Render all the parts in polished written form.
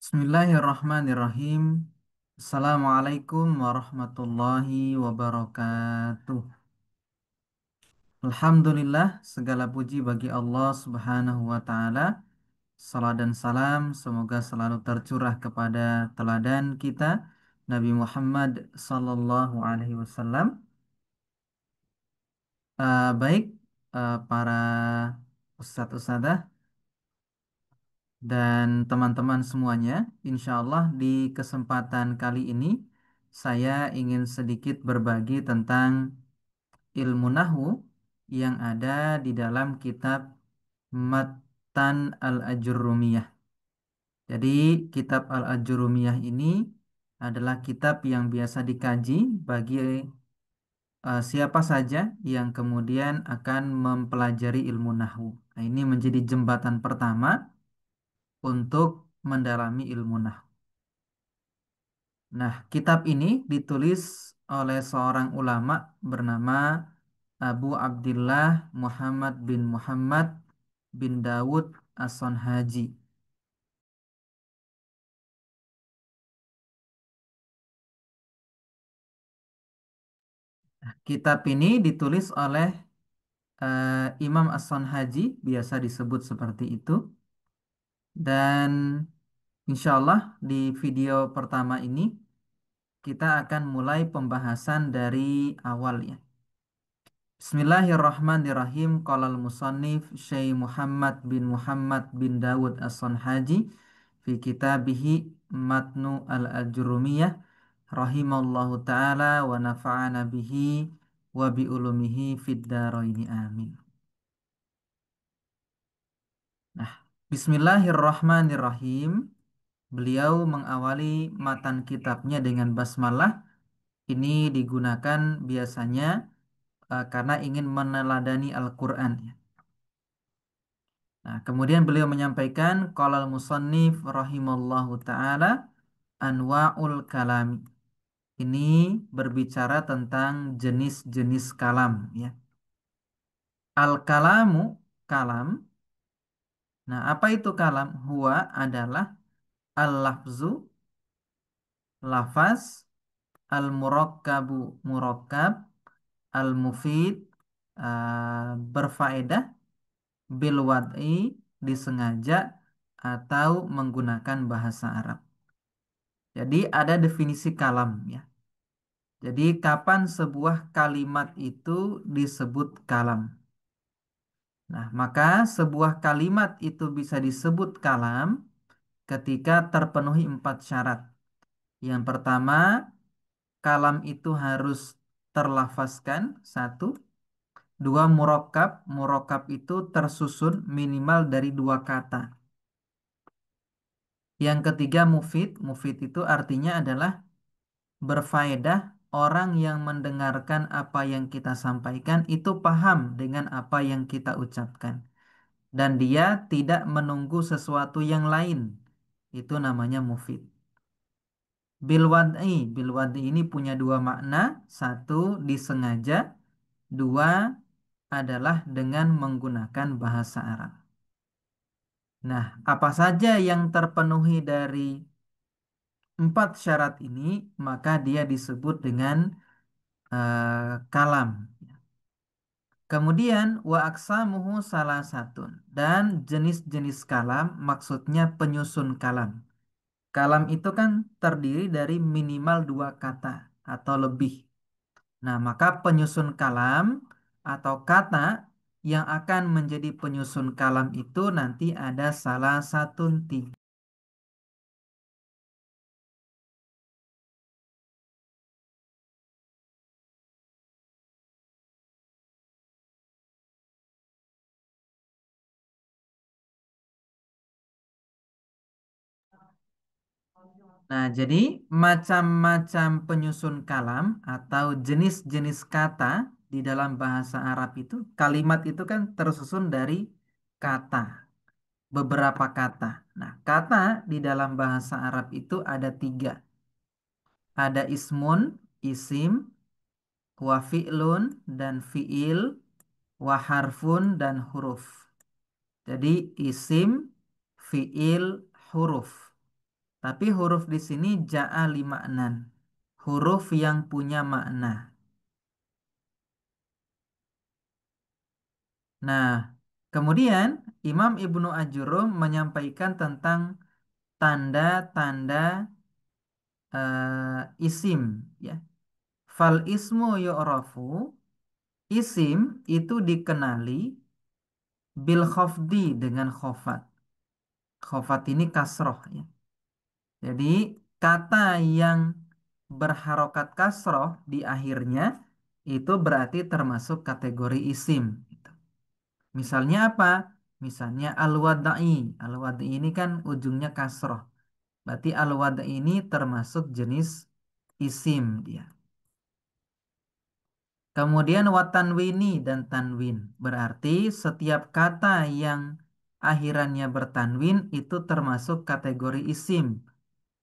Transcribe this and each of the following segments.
Bismillahirrahmanirrahim. Assalamualaikum warahmatullahi wabarakatuh. Alhamdulillah, segala puji bagi Allah Subhanahu wa Ta'ala. Salam dan salam semoga selalu tercurah kepada teladan kita, Nabi Muhammad Sallallahu Alaihi Wasallam. Baik, para ustadz-ustadzah dan teman-teman semuanya, insya Allah di kesempatan kali ini saya ingin sedikit berbagi tentang ilmu nahu yang ada di dalam kitab Matan Al-Ajurrumiyah. Jadi kitab Al-Ajurrumiyah ini adalah kitab yang biasa dikaji bagi siapa saja yang kemudian akan mempelajari ilmu nahu. Nah, ini menjadi jembatan pertama untuk mendalami ilmu nahu. Nah, kitab ini ditulis oleh seorang ulama bernama Abu Abdillah Muhammad bin Muhammad bin Dawud As-Sonhaji. Kitab ini ditulis oleh Imam As-Sonhaji, biasa disebut seperti itu. Dan insya Allah di video pertama ini kita akan mulai pembahasan dari awal ya. Bismillahirrahmanirrahim. Qala al-musannif Syekh Muhammad bin Muhammad bin Dawud As-Sonhaji fi kitabihi Matnu al-Ajrumiyah rahimallahu taala wa nafa'ana bihi wa bi ulumihi fid dharaini amin. Nah, Bismillahirrahmanirrahim. Beliau mengawali matan kitabnya dengan basmalah. Ini digunakan biasanya karena ingin meneladani Al-Qur'an ya. Nah, kemudian beliau menyampaikan qalal musannif rahimallahu taala anwaul kalami. Ini berbicara tentang jenis-jenis kalam ya. Al kalamu kalam. Nah, apa itu kalam? Huwa adalah al lafzu lafaz, al murakkabu murakkab, al mufid berfaedah, bil wad'i disengaja atau menggunakan bahasa Arab. Jadi ada definisi kalam ya. Jadi kapan sebuah kalimat itu disebut kalam? Nah, maka sebuah kalimat itu bisa disebut kalam ketika terpenuhi empat syarat. Yang pertama, kalam itu harus terlafazkan, satu. Dua, murakkab. Murakkab itu tersusun minimal dari dua kata. Yang ketiga, mufid. Mufid itu artinya adalah berfaedah, orang yang mendengarkan apa yang kita sampaikan itu paham dengan apa yang kita ucapkan dan dia tidak menunggu sesuatu yang lain. Itu namanya mufid. Bil wad'i ini punya dua makna. Satu, disengaja. Dua, adalah dengan menggunakan bahasa Arab. Nah, apa saja yang terpenuhi dari empat syarat ini, maka dia disebut dengan kalam. Kemudian wa aksamuhu salah satun, dan jenis-jenis kalam maksudnya penyusun kalam. Kalam itu kan terdiri dari minimal dua kata atau lebih. Nah, maka penyusun kalam atau kata yang akan menjadi penyusun kalam itu nanti ada salah satu tiga. Nah, jadi macam-macam penyusun kalam atau jenis-jenis kata di dalam bahasa Arab itu, kalimat itu kan tersusun dari kata, beberapa kata. Nah, kata di dalam bahasa Arab itu ada tiga. Ada ismun, isim, wa fi'lun, dan fi'il, wa harfun, dan huruf. Jadi isim, fi'il, huruf. Tapi huruf di sini ja'a li ma'nan. Huruf yang punya makna. Nah, kemudian Imam Ibnu Ajurum menyampaikan tentang tanda-tanda isim, ya. Fal ismu yu'rafu, isim itu dikenali bil khafdi dengan khofat. Khofat ini kasroh, ya. Jadi kata yang berharokat kasroh di akhirnya itu berarti termasuk kategori isim, gitu. Misalnya apa? Misalnya al-wada'i. Al-wada'i ini kan ujungnya kasroh. Berarti al-wada'i ini termasuk jenis isim dia. Kemudian watanwini dan tanwin. Berarti setiap kata yang akhirannya bertanwin itu termasuk kategori isim.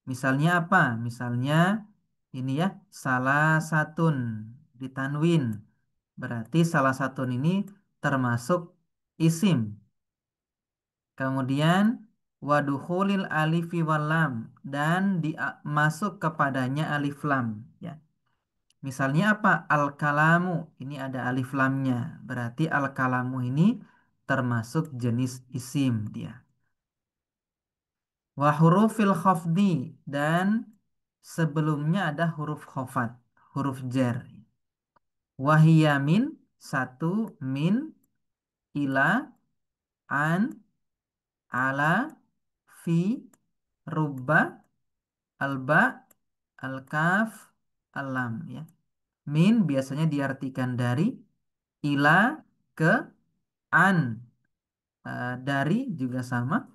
Misalnya apa? Misalnya ini ya, salah satun ditanwin. Berarti salah satun ini termasuk isim. Kemudian waduhulil alifi walam dan masuk kepadanya alif lam, ya. Misalnya apa? Al-kalamu. Ini ada alif lamnya. Berarti al-kalamu ini termasuk jenis isim dia. Wa hurufil khafdi dan sebelumnya ada huruf khafat, huruf jar. Wahia min satu min ila an ala fi rubba alba al-kaf alam, ya. Min biasanya diartikan dari, ila ke, an dari juga sama.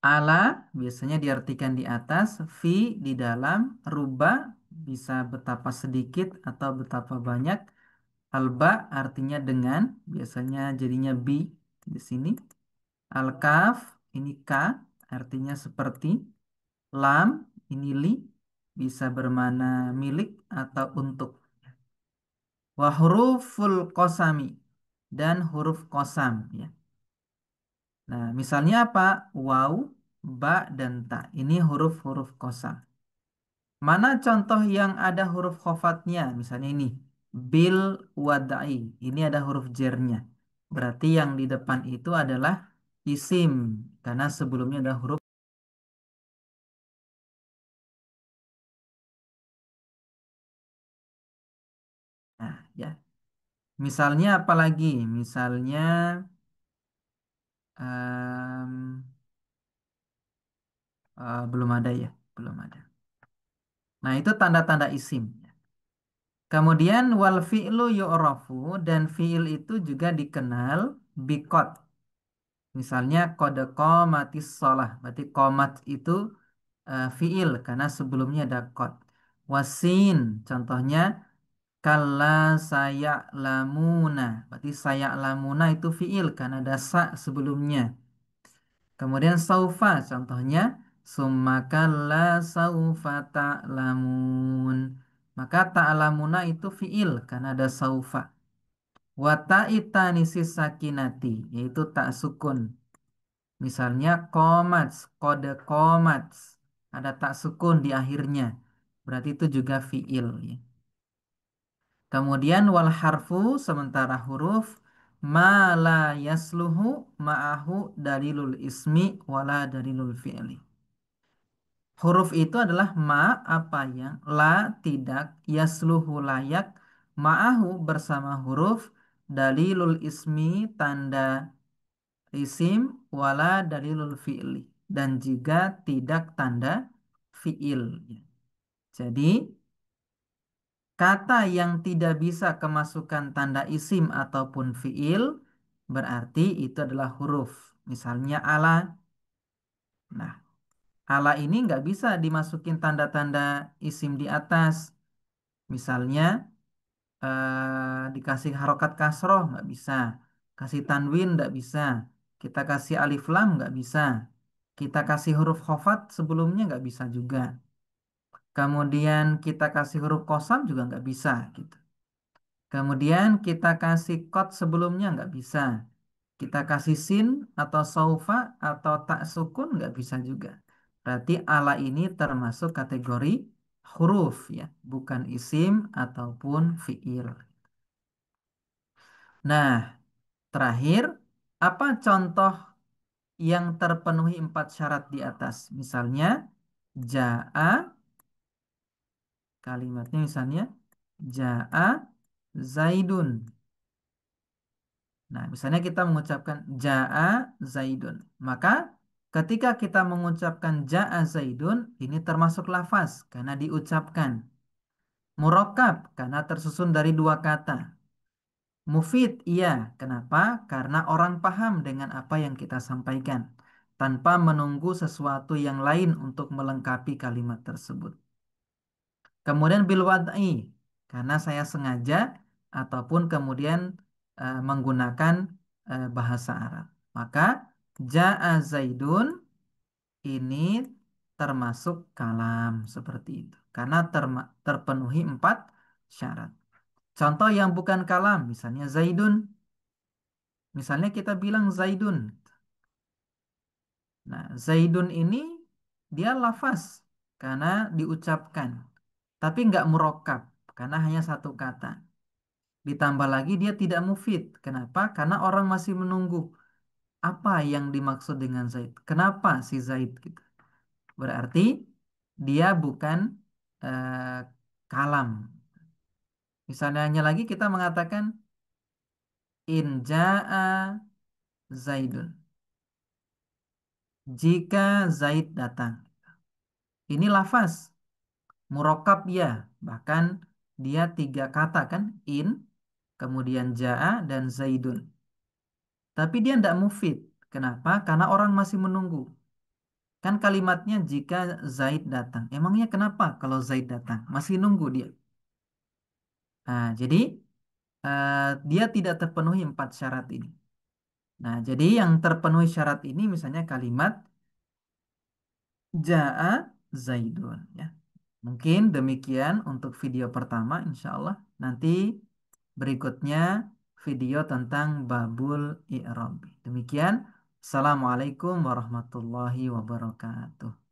Ala biasanya diartikan di atas, fi di dalam, ruba bisa betapa sedikit atau betapa banyak, alba artinya dengan, biasanya jadinya bi di sini. Al-kaf ini ka artinya seperti, lam ini li bisa bermakna milik atau untuk. Wa huruful qasami dan huruf qasam, ya. Nah, misalnya apa? Waw, ba, dan ta. Ini huruf-huruf qasam. Mana contoh yang ada huruf khofatnya? Misalnya ini, bil wadai. Ini ada huruf jernya. Berarti yang di depan itu adalah isim. Karena sebelumnya ada huruf. Nah, ya. Misalnya apa lagi? Misalnya em, belum ada ya, belum ada. Nah, itu tanda-tanda isim. Kemudian wal fi'lu yu'rafu dan fi'il itu juga dikenal bikot. Misalnya kode qomatis sholah. Berarti qomat itu fi'il karena sebelumnya ada kod. Wasin contohnya kalla saya'lamuna. Berarti saya'lamuna itu fi'il karena ada sa sebelumnya. Kemudian saufa contohnya summa kalla saufa ta'lamun. Maka ta'lamuna itu fi'il karena ada saufa. Wa ta'itanisis sakinati yaitu tak sukun. Misalnya komats, kode komats ada tak sukun di akhirnya. Berarti itu juga fi'il, ya. Kemudian wal harfu sementara huruf ma la yasluhu ma'ahu dalilul ismi wala dalilul fi'li. Huruf itu adalah ma apa yang la tidak yasluhu layak ma'ahu bersama huruf dalilul ismi tanda isim wala dalilul fi'li dan juga tidak tanda fi'il. Jadi kata yang tidak bisa kemasukan tanda isim ataupun fi'il berarti itu adalah huruf. Misalnya ala. Nah, ala ini nggak bisa dimasukin tanda-tanda isim di atas. Misalnya dikasih harokat kasroh nggak bisa, kasih tanwin nggak bisa, kita kasih alif lam nggak bisa, kita kasih huruf khofat sebelumnya nggak bisa juga. Kemudian kita kasih huruf kosam juga nggak bisa gitu. Kemudian kita kasih kot sebelumnya nggak bisa. Kita kasih sin atau saufa atau tak sukun nggak bisa juga. Berarti ala ini termasuk kategori huruf ya, bukan isim ataupun fiil. Nah, terakhir, apa contoh yang terpenuhi empat syarat di atas? Misalnya, ja'a, kalimatnya misalnya, ja'a zaidun. Nah, misalnya kita mengucapkan ja'a zaidun. Maka ketika kita mengucapkan ja'a zaidun, ini termasuk lafaz karena diucapkan. Murakkab karena tersusun dari dua kata. Mufid, iya. Kenapa? Karena orang paham dengan apa yang kita sampaikan tanpa menunggu sesuatu yang lain untuk melengkapi kalimat tersebut. Kemudian bil wad'i, karena saya sengaja ataupun kemudian menggunakan bahasa Arab. Maka ja'a Zaidun ini termasuk kalam seperti itu. Karena terpenuhi empat syarat. Contoh yang bukan kalam, misalnya Zaidun. Misalnya kita bilang Zaidun. Nah, Zaidun ini dia lafaz karena diucapkan. Tapi nggak murokkab karena hanya satu kata. Ditambah lagi dia tidak mufid. Kenapa? Karena orang masih menunggu apa yang dimaksud dengan Zaid. Kenapa si Zaid gitu. Berarti dia bukan eh, kalam. Misalnya hanya lagi kita mengatakan in jaa Zaidun. Jika Zaid datang. Ini lafaz murokab ya. Bahkan dia tiga kata kan. In, kemudian jaa dan Zaidun. Tapi dia tidak mufid. Kenapa? Karena orang masih menunggu. Kan kalimatnya jika Zaid datang. Emangnya kenapa kalau Zaid datang? Masih nunggu dia. Nah, jadi eh, dia tidak terpenuhi empat syarat ini. Nah, jadi yang terpenuhi syarat ini misalnya kalimat Ja'a Zaidun ya. Mungkin demikian untuk video pertama insya Allah. Nanti berikutnya video tentang babul i'rab. Demikian. Assalamualaikum warahmatullahi wabarakatuh.